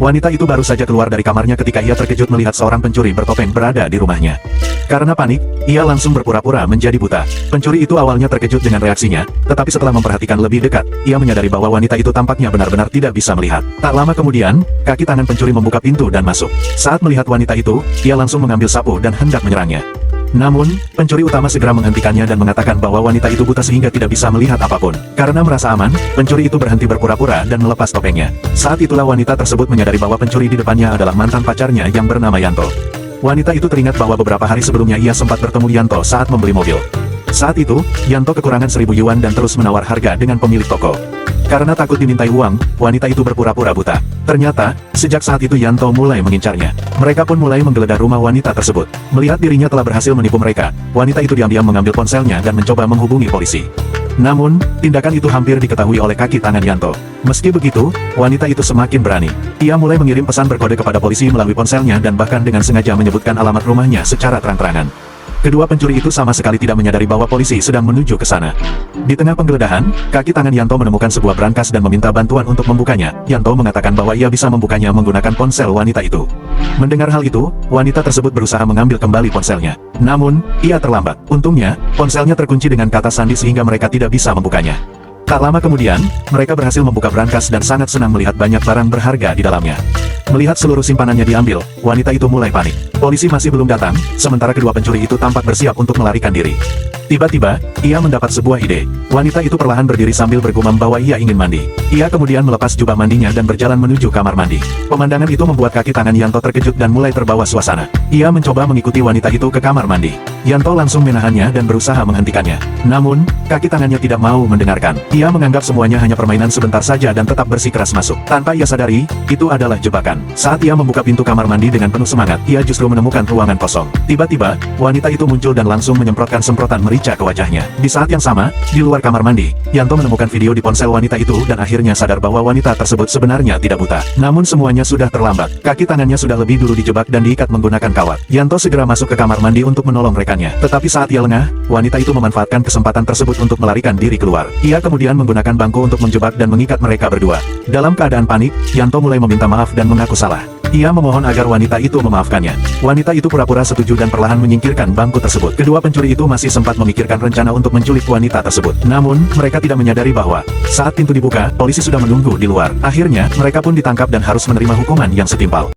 Wanita itu baru saja keluar dari kamarnya ketika ia terkejut melihat seorang pencuri bertopeng berada di rumahnya. Karena panik, ia langsung berpura-pura menjadi buta. Pencuri itu awalnya terkejut dengan reaksinya, tetapi setelah memperhatikan lebih dekat, ia menyadari bahwa wanita itu tampaknya benar-benar tidak bisa melihat. Tak lama kemudian, kaki tangan pencuri membuka pintu dan masuk. Saat melihat wanita itu, ia langsung mengambil sapu dan hendak menyerangnya. Namun, pencuri utama segera menghentikannya dan mengatakan bahwa wanita itu buta sehingga tidak bisa melihat apapun. Karena merasa aman, pencuri itu berhenti berpura-pura dan melepas topengnya. Saat itulah wanita tersebut menyadari bahwa pencuri di depannya adalah mantan pacarnya yang bernama Yanto. Wanita itu teringat bahwa beberapa hari sebelumnya ia sempat bertemu Yanto saat membeli mobil. Saat itu, Yanto kekurangan 1000 yuan dan terus menawar harga dengan pemilik toko. Karena takut dimintai uang, wanita itu berpura-pura buta. Ternyata, sejak saat itu Yanto mulai mengincarnya. Mereka pun mulai menggeledah rumah wanita tersebut. Melihat dirinya telah berhasil menipu mereka, wanita itu diam-diam mengambil ponselnya dan mencoba menghubungi polisi. Namun, tindakan itu hampir diketahui oleh kaki tangan Yanto. Meski begitu, wanita itu semakin berani. Ia mulai mengirim pesan berkode kepada polisi melalui ponselnya dan bahkan dengan sengaja menyebutkan alamat rumahnya secara terang-terangan. Kedua pencuri itu sama sekali tidak menyadari bahwa polisi sedang menuju ke sana. Di tengah penggeledahan, kaki tangan Yanto menemukan sebuah brankas dan meminta bantuan untuk membukanya. Yanto mengatakan bahwa ia bisa membukanya menggunakan ponsel wanita itu. Mendengar hal itu, wanita tersebut berusaha mengambil kembali ponselnya. Namun, ia terlambat. Untungnya, ponselnya terkunci dengan kata sandi sehingga mereka tidak bisa membukanya. Tak lama kemudian, mereka berhasil membuka brankas dan sangat senang melihat banyak barang berharga di dalamnya. Melihat seluruh simpanannya diambil, wanita itu mulai panik. Polisi masih belum datang, sementara kedua pencuri itu tampak bersiap untuk melarikan diri. Tiba-tiba, ia mendapat sebuah ide. Wanita itu perlahan berdiri sambil bergumam bahwa ia ingin mandi. Ia kemudian melepas jubah mandinya dan berjalan menuju kamar mandi. Pemandangan itu membuat kaki tangan Yanto terkejut dan mulai terbawa suasana. Ia mencoba mengikuti wanita itu ke kamar mandi. Yanto langsung menahannya dan berusaha menghentikannya. Namun, kaki tangannya tidak mau mendengarkan. Ia menganggap semuanya hanya permainan sebentar saja dan tetap bersikeras masuk. Tanpa ia sadari, itu adalah jebakan. Saat ia membuka pintu kamar mandi dengan penuh semangat, ia justru menemukan ruangan kosong. Tiba-tiba, wanita itu muncul dan langsung menyemprotkan semprotan merica ke wajahnya. Di saat yang sama, di luar kamar mandi, Yanto menemukan video di ponsel wanita itu dan akhirnya sadar bahwa wanita tersebut sebenarnya tidak buta. Namun semuanya sudah terlambat. Kaki tangannya sudah lebih dulu dijebak dan diikat menggunakan kawat. Yanto segera masuk ke kamar mandi untuk menolong rekannya. Tetapi saat ia lengah, wanita itu memanfaatkan kesempatan tersebut untuk melarikan diri keluar. Ia kemudian menggunakan bangku untuk menjebak dan mengikat mereka berdua. Dalam keadaan panik, Yanto mulai meminta maaf dan mengaku salah. Ia memohon agar wanita itu memaafkannya. Wanita itu pura-pura setuju dan perlahan menyingkirkan bangku tersebut. Kedua pencuri itu masih sempat memikirkan rencana untuk menculik wanita tersebut. Namun, mereka tidak menyadari bahwa saat pintu dibuka, polisi sudah menunggu di luar. Akhirnya, mereka pun ditangkap dan harus menerima hukuman yang setimpal.